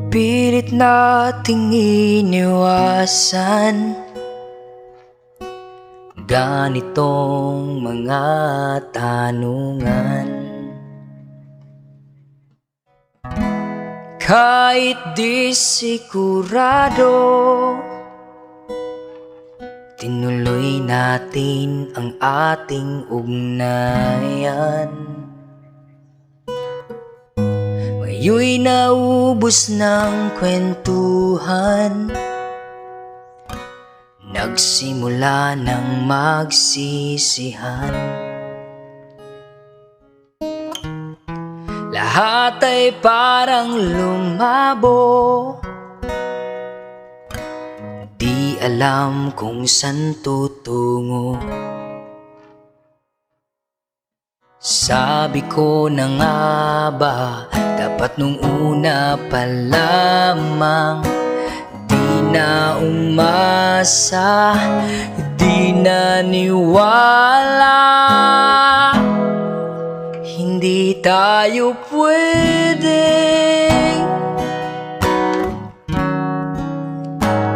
Pilit nating iniwasan ganitong mga tanungan. Kahit di sigurado, tinuloy natin ang ating ugnayan. Ngayon'y naubos ng kwentuhan, nagsimula ng magsisihan. Lahat ay parang lumabo, di alam kung saan tutungo. Sabi ko na nga ba, dapat nung una pa lamang di na umasa, di naniwala. Hindi tayo pwedeng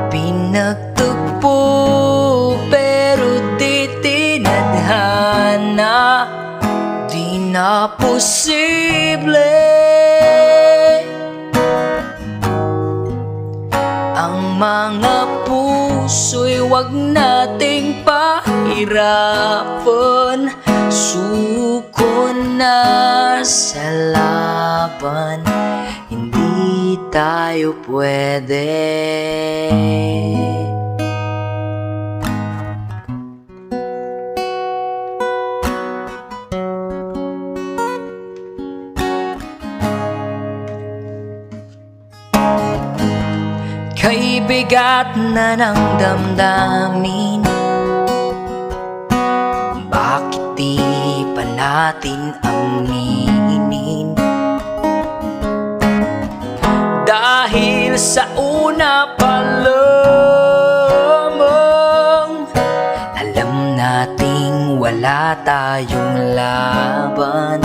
pinagtagpo, pero di tinadhana, di na posible. Ang mga puso'y wag nating pahirapan, suko na sa laban, hindi tayo pwede. Kay bigat na ng damdamin, bakit di pa natin aminin? Dahil sa una pa lamang, alam nating wala tayong laban.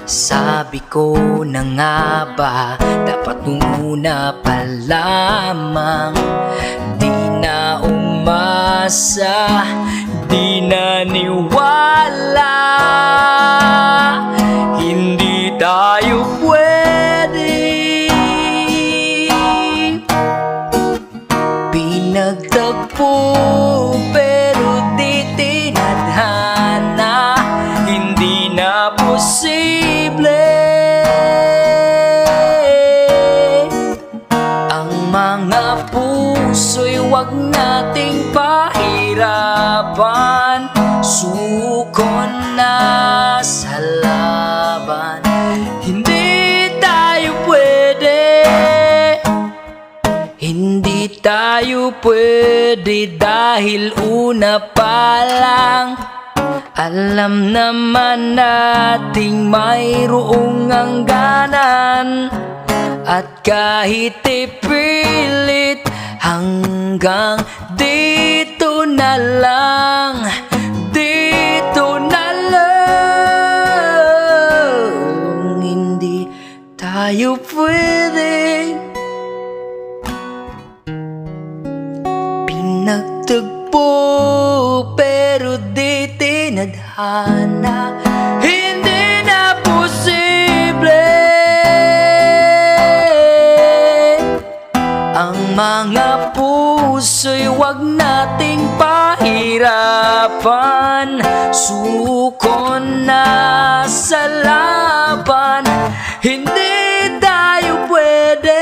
Sabi ko na nga ba, dapat nung una pa lamang di na umasa, di naniwala. Hindi tayo pwede pinagtagpo, pero di tinadhana, hindi na posible. Ang mga puso'y wag nating pahirapan, suko na sa laban, hindi tayo pwede. Hindi tayo pwede dahil una pa lang alam naman nating mayroong hangganan. At kahit ipilit, hanggang dito na lang, dito na lang. Hindi tayo pwede pinagtagpo, pero di tinadhana, hindi na posible. Ang mga puso'y wag nating pahirapan, suko na sa laban, hindi tayo pwede.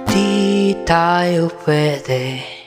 Di tayo pwede.